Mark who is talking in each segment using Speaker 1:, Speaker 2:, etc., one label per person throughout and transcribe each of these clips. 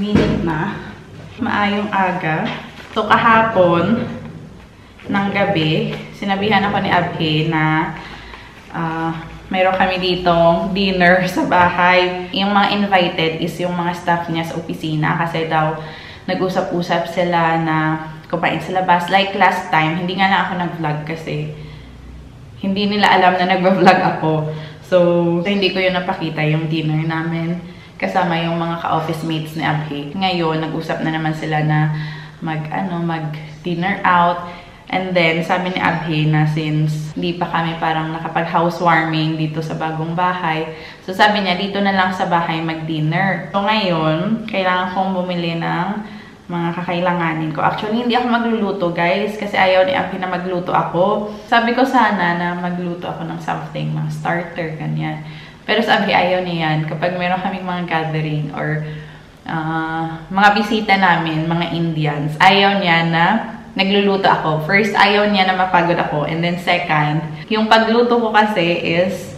Speaker 1: Uminit na. Maayong aga. So, kahapon ng gabi, sinabihan ako ni Abhe na mayroon kami ditong dinner sa bahay. Yung mga invited is yung mga staff niya sa opisina kasi daw nag-usap-usap sila na kumain sa labas. Like last time, hindi nga lang ako nag-vlog kasi hindi nila alam na nag-vlog ako. So, hindi ko yun napakita yung dinner namin kasama yung mga ka-office mates ni Abhe. Ngayon, nag-usap na naman sila na mag-dinner out. And then, sabi ni Abhe na since hindi pa kami parang nakapag-housewarming dito sa bagong bahay, so sabi niya, dito na lang sa bahay mag-dinner. So ngayon, kailangan kong bumili ng mga kakailanganin ko. Actually, hindi ako magluluto, guys, kasi ayaw ni Abhe na magluto ako. Sabi ko sana na magluto ako ng something, mga starter, ganyan. Pero sabi, ayaw niya yan. Kapag meron kaming mga gathering or mga bisita namin, mga Indians, ayaw niya na nagluluto ako. First, ayaw niya na mapagod ako. And then second, yung pagluto ko kasi is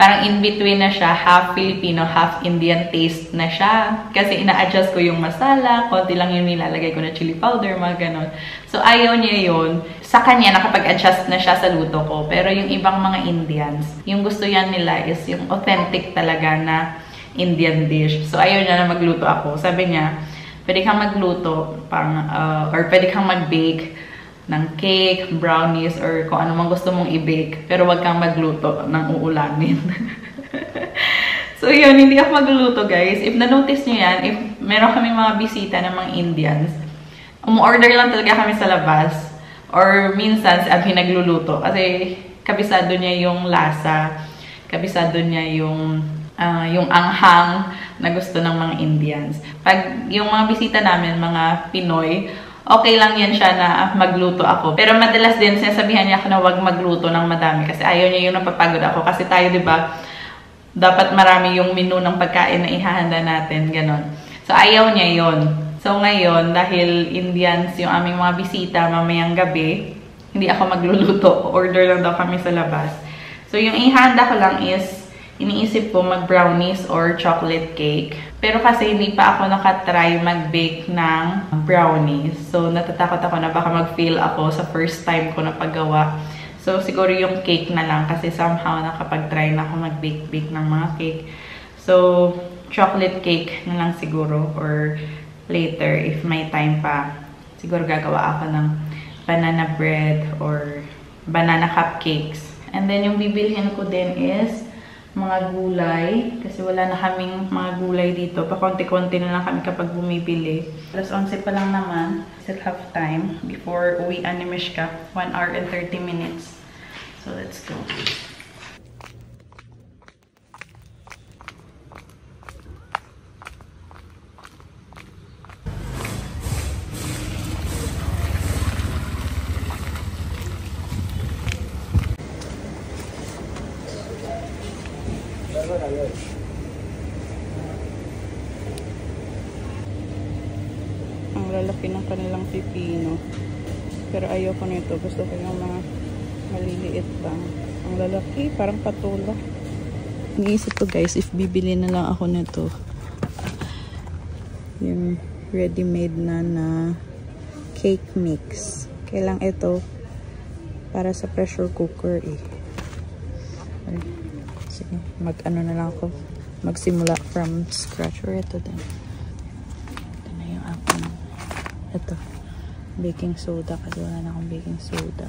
Speaker 1: parang in-between na siya. Half Filipino, half Indian taste na siya. Kasi ina-adjust ko yung masala. Konti lang yung nilalagay ko na chili powder, mga ganon. So, ayaw niya yun. Sa kanya, nakapag-adjust na siya sa luto ko. Pero yung ibang mga Indians, yung gusto yan nila is yung authentic talaga na Indian dish. So, ayaw niya na magluto ako. Sabi niya, pwede kang magluto or pwede kang mag-bake ng cake, brownies, or kung ano man gusto mong i-bake. Pero wag kang magluto ng uulamin. So yun, hindi ako magluluto, guys. If na-notice nyo yan, if meron kami mga bisita ng mga Indians, umu-order lang talaga kami sa labas. Or minsan, si Abhe nagluluto. Kasi kabisado niya yung lasa. Kabisado niya yung anghang na gusto ng mga Indians. Pag yung mga bisita namin, mga Pinoy, okay lang yan siya na magluto ako. Pero madalas din, sinasabihan niya ako na wag magluto ng madami kasi ayaw niya yung napapagod ako. Kasi tayo, di ba, dapat marami yung menu ng pagkain na ihahanda natin, ganon. So, ayaw niya yon. So, ngayon, dahil Indians yung aming mga bisita mamayang gabi, hindi ako magluluto. Order lang daw kami sa labas. So, yung ihahanda ko lang is iniisip ko mag-brownies or chocolate cake. Pero kasi hindi pa ako nakatry mag-bake ng brownies. So, natatakot ako na baka mag-fail ako sa first time ko na paggawa. So, siguro yung cake na lang kasi somehow nakapag-try na ako mag-bake ng mga cake. So, chocolate cake na lang siguro or later if may time pa. Siguro gagawa ako ng banana bread or banana cupcakes. And then, yung bibilhin ko din is mga gulay. Kasi wala na kaming mga gulay dito. Pakonti-konti na lang kami kapag bumibili. Alas 11 pa lang naman. Still have time before uwian ni Mishka. 1 hour and 30 minutes. So, let's go. Ang lalaki ng kanilang pipino. Pero ayoko nito. Gusto ko yung mga maliliit lang. Ang lalaki, parang patula. Iniisip ko, guys, if bibili na lang ako nito. Yung ready-made na cake mix. Kailang ito para sa pressure cooker eh. Sige, mag-ano na lang ako. Magsimula from scratch. Or ito din. Ito na yung aking ito. Baking soda. Kasi wala na akong baking soda.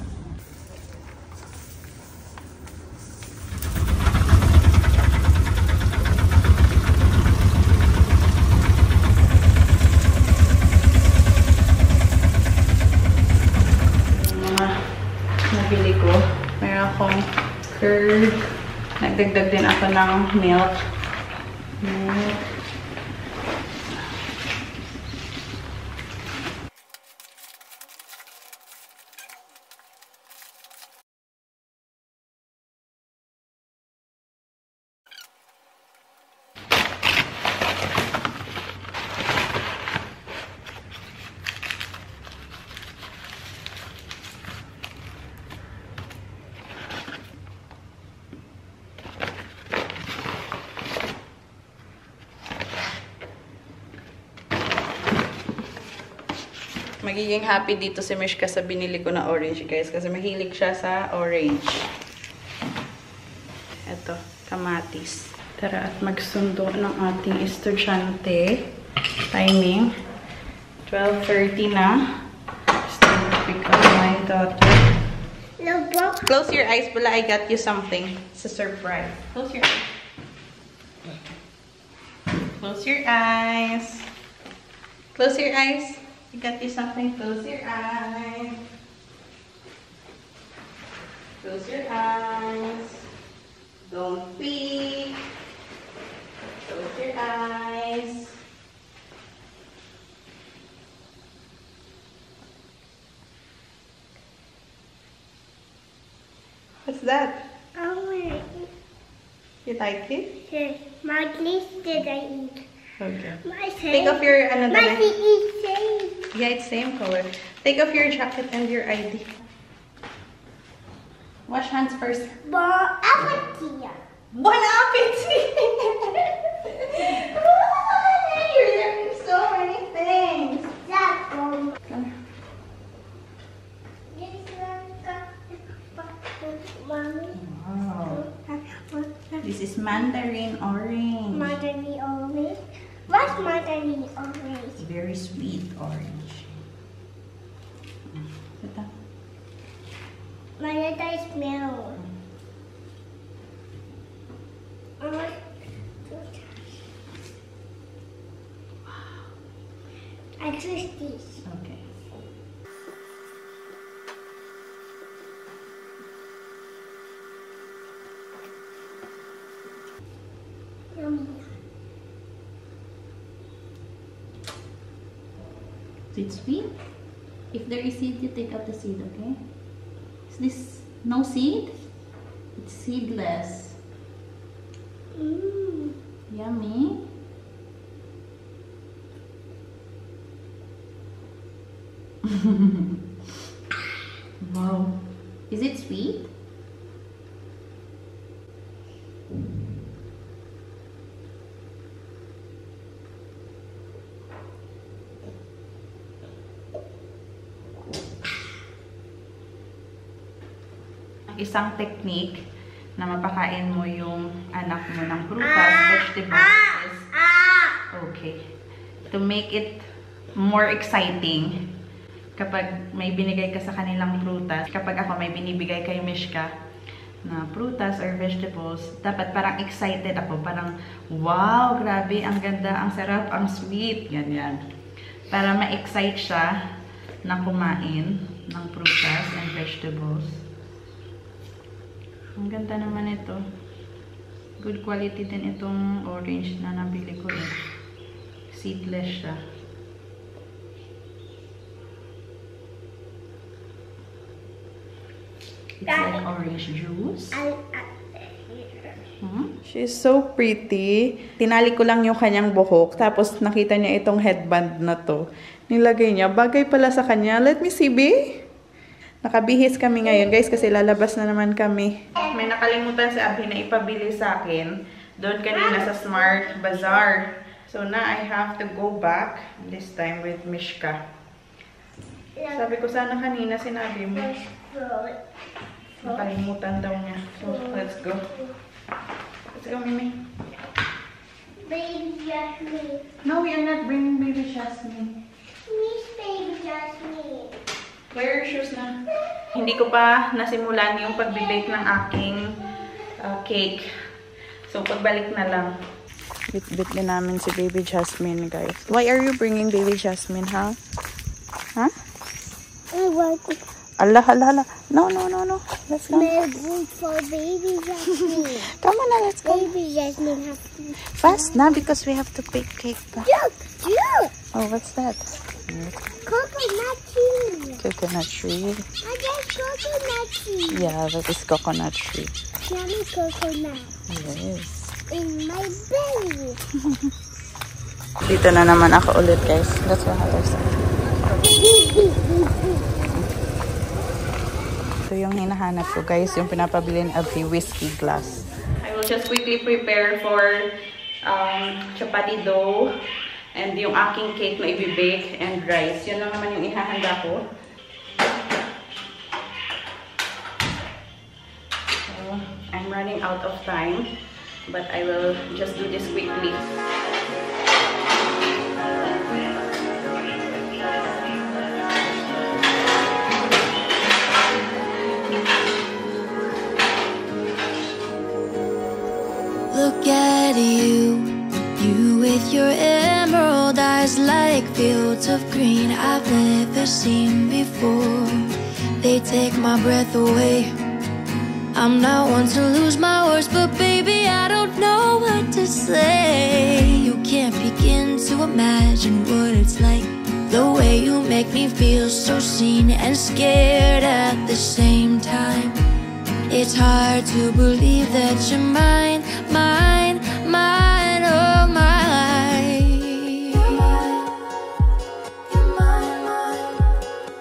Speaker 1: Nabili ko. Meron akong curd. Nagdagdag din ako ng milk. Magiging happy dito si Mishka sa binili ko na orange, guys. Kasi mahilig siya sa orange. Ito, kamatis. Tara at magsundo ng ating estudyante. Timing, 12:30 na. Still to pick up my daughter. Close your eyes, Bula. I got you something. It's a surprise. Close your eyes. Close your eyes. Close your eyes. I got you something. Close your eyes. Close your eyes. Don't peek. Close your eyes. What's that?
Speaker 2: Oh,
Speaker 1: You like it?
Speaker 2: yes. My niece did I eat?
Speaker 1: Okay.
Speaker 2: My
Speaker 1: Take off your ano
Speaker 2: My
Speaker 1: dala.
Speaker 2: eat same.
Speaker 1: Yeah, it's same color. Take off your jacket and your ID. Wash hands first.
Speaker 2: Bon appetit.
Speaker 1: Bon appetit! You're learning so many things.
Speaker 2: That one.
Speaker 1: Come.
Speaker 2: This one. Mommy.
Speaker 1: Wow. This is mandarin orange.
Speaker 2: Mandarin orange. What's mandarin orange?
Speaker 1: Very sweet orange. Ito.
Speaker 2: My other smell. I choose this.
Speaker 1: Okay.
Speaker 2: Yummy.
Speaker 3: Is it sweet? If there is seed, you take out the seed, okay? Is this no seed? It's seedless.
Speaker 2: Mm.
Speaker 3: Yummy. Wow. Is it sweet?
Speaker 1: Isang technique na mapakain mo yung anak mo ng prutas, vegetables is, okay, to make it more exciting kapag may binigay ka sa kanilang prutas, kapag ako may binibigay kay Mishka na prutas or vegetables, dapat parang excited ako, parang wow, grabe, ang ganda, ang sarap, ang sweet, ganyan. Para ma-excite siya na kumain ng prutas and vegetables. Ang ganda naman ito. Good quality din itong orange na nabili ko eh. Seedless siya. It's like orange juice. She's so pretty. Tinali ko lang yung kanyang buhok. Tapos nakita niya itong headband na to. Nilagay niya. Bagay pala sa kanya. Let me see, babe. Nakabihis kami ngayon, guys, kasi lalabas na naman kami. May nakalimutan si Abhi na ipabili sa akin. Doon kanina sa Smart Bazaar. So, now I have to go back this time with Mishka. Sabi ko sana kanina sinabi mo. Nakalimutan daw niya. So, let's go. Let's go, Mimi.
Speaker 2: Baby Jasmine.
Speaker 1: No, we are not bringing baby Jasmine.
Speaker 2: Miss Baby Jasmine.
Speaker 1: Wear your shoes na. Hindi ko pa nasimulan yung pag-bake ng aking cake. So, pagbalik na lang. Bit-bit din namin si Baby Jasmine, guys. Why are you bringing Baby Jasmine, ha? Huh?
Speaker 2: I want to
Speaker 1: Allah, Allah, Allah. No, no, no, no. Let's go.
Speaker 2: make food for Baby Jasmine.
Speaker 1: Come on na, let's go.
Speaker 2: Baby Jasmine has to
Speaker 1: Fast na, because we have to bake cake pa.
Speaker 2: look.
Speaker 1: Oh, what's that?
Speaker 2: Coconut tree.
Speaker 1: Coconut tree.
Speaker 2: I got coconut tree.
Speaker 1: Yeah, that is coconut tree.
Speaker 2: Yummy coconut
Speaker 1: Yes.
Speaker 2: in my belly.
Speaker 1: Dito na naman ako ulit, guys. That's what happens. Ito yung hinahanap ko, guys. Yung pinapabili ni Abhi, whiskey glass. I will just quickly prepare for chapati dough. And yung aking cake na i-bake and rice. Yun lang naman yung ihahanda ko. So, I'm running out of time. But I will just do this quickly.
Speaker 4: Look at you, you with your emerald eyes like fields of green I've never seen before. They take my breath away. I'm not one to lose my words, but baby, I don't know what to say. You can't begin to imagine what it's like. The way you make me feel so seen and scared at the same time. It's hard to believe that you're mine, mine, mine, oh mine. You're mine, you're mine, mine,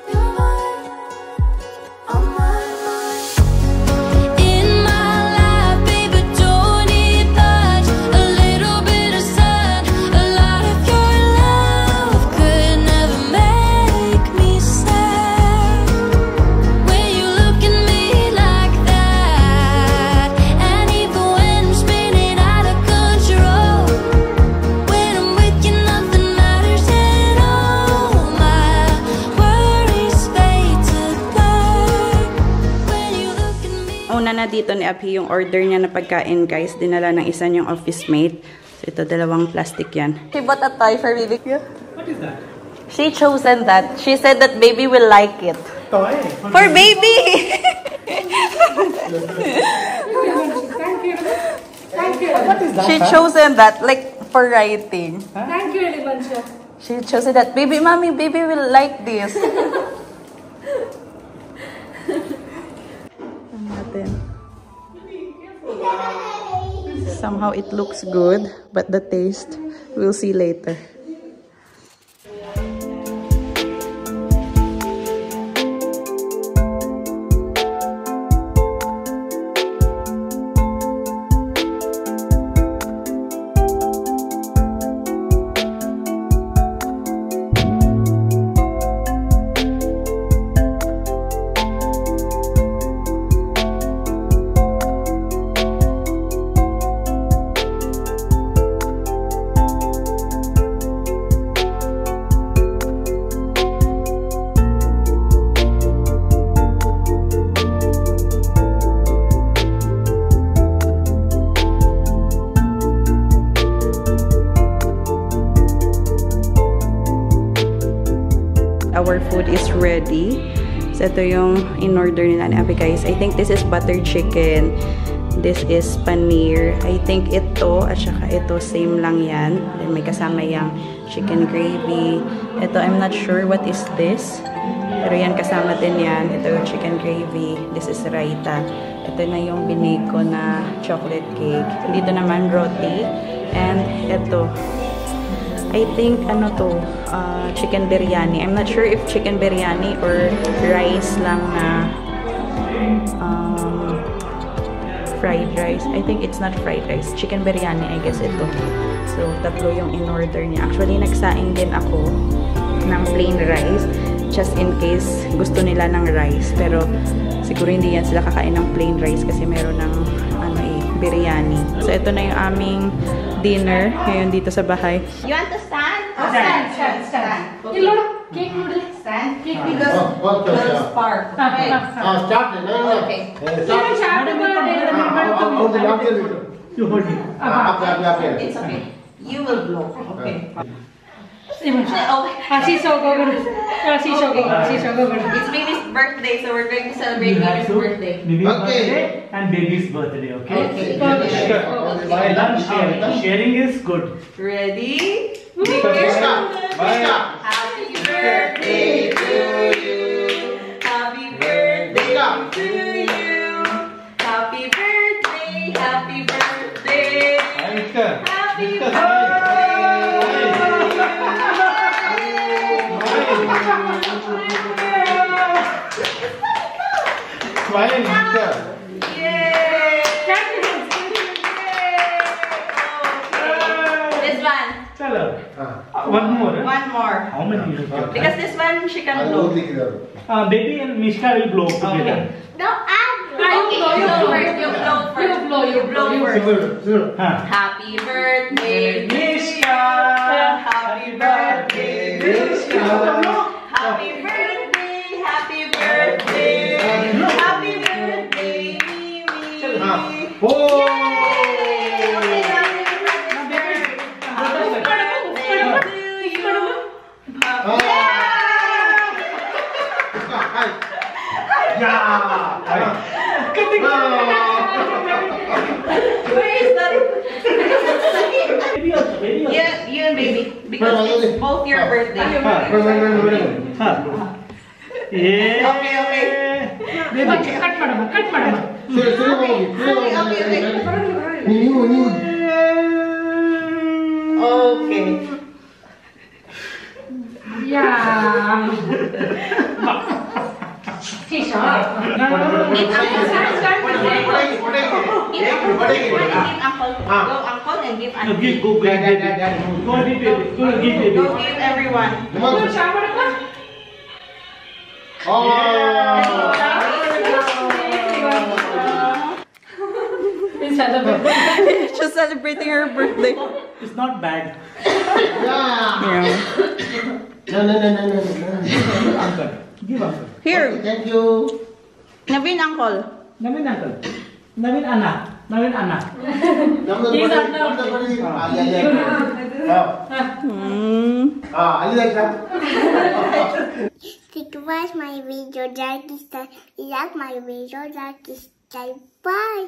Speaker 4: you're mine, oh mine, mine. In my life, baby, don't need much. A little bit of sun, a lot of your love could never make me sad. When you look at me like that, and even when I'm spinning out of control, when I'm with you, nothing matters at all. My worries fade to black. When you look at me.
Speaker 1: Una na dito ni Abhi yung order niya na pagkain, guys. Dinala ng isa niyang office mate. So, ito, dalawang plastic yan. She bought a toy for baby.
Speaker 5: What is that?
Speaker 1: She chosen that. She said that baby will like it.
Speaker 5: Toy?
Speaker 1: For baby!
Speaker 5: Thank you. What is that?
Speaker 1: She chosen that, like, for writing.
Speaker 6: Thank you, Elivansha.
Speaker 1: She chosen that. Baby, mommy, baby will like this. Somehow it looks good, but the taste, we'll see later. Our food is ready. So, ito yung in-order nila ni Abby, guys. I think this is butter chicken. This is paneer. I think ito, at saka ito, same lang yan. Then, may kasama yung chicken gravy. Ito, I'm not sure what is this. Pero yan, kasama din yan. Ito yung chicken gravy. This is raita. Ito na yung biniko na chocolate cake. Dito naman, roti. And ito, I think, ano to, chicken biryani. I'm not sure if chicken biryani or rice lang na fried rice. I think it's not fried rice. Chicken biryani, I guess ito. So, tatlo yung in-order niya. Actually, nagsaing din ako ng plain rice just in case gusto nila ng rice. Pero, siguro hindi yan sila kakain ng plain rice kasi meron ng biryani. So, ito na yung aming dinner ngayon dito sa bahay.
Speaker 3: You want to stand?
Speaker 6: Oh, stand.
Speaker 3: Okay.
Speaker 6: Cake noodle.
Speaker 3: Stand.
Speaker 6: Cake
Speaker 3: Because
Speaker 6: noodle.
Speaker 3: will spark. Okay.
Speaker 5: Start.
Speaker 3: Okay.
Speaker 5: You hold it.
Speaker 3: It's okay. You will blow. Okay. It's baby's birthday, so we're going to celebrate baby's birthday.
Speaker 5: Baby's
Speaker 7: Okay.
Speaker 5: birthday and baby's birthday, okay?
Speaker 3: Okay.
Speaker 5: Well done, sharing. Sharing is good.
Speaker 1: Ready?
Speaker 3: Happy birthday to you.
Speaker 1: Happy birthday to you. Happy birthday, happy birthday. Happy birthday.
Speaker 7: Smile, Mister.
Speaker 1: Yay!
Speaker 3: This one.
Speaker 5: Hello. One more.
Speaker 1: One more.
Speaker 5: How many you have?
Speaker 1: Because this one she can blow.
Speaker 5: Baby and Mishka will blow together.
Speaker 2: No, I
Speaker 1: Okay, you blow first. You blow first. You blow first.
Speaker 5: Huh.
Speaker 1: Happy birthday,
Speaker 5: Mishka.
Speaker 1: Happy birthday, Mishka. Happy birthday, happy birthday, happy birthday, Mimi.
Speaker 5: Oh.
Speaker 1: Yeah, you and baby. Because it's both your birthday.
Speaker 5: Yeah.
Speaker 1: Okay.
Speaker 6: cut madam.
Speaker 1: Okay.
Speaker 6: Yeah. Give
Speaker 1: uncle. Go uncle and give auntie.
Speaker 5: Go give baby.
Speaker 1: Go give everyone. She's celebrating her birthday.
Speaker 5: It's not bad.
Speaker 1: Yeah.
Speaker 5: Uncle. Give uncle.
Speaker 1: Here.
Speaker 7: Thank you.
Speaker 1: Navin uncle.
Speaker 5: Navin uncle. Navin Anna.
Speaker 2: If you watch my video, like my video, bye.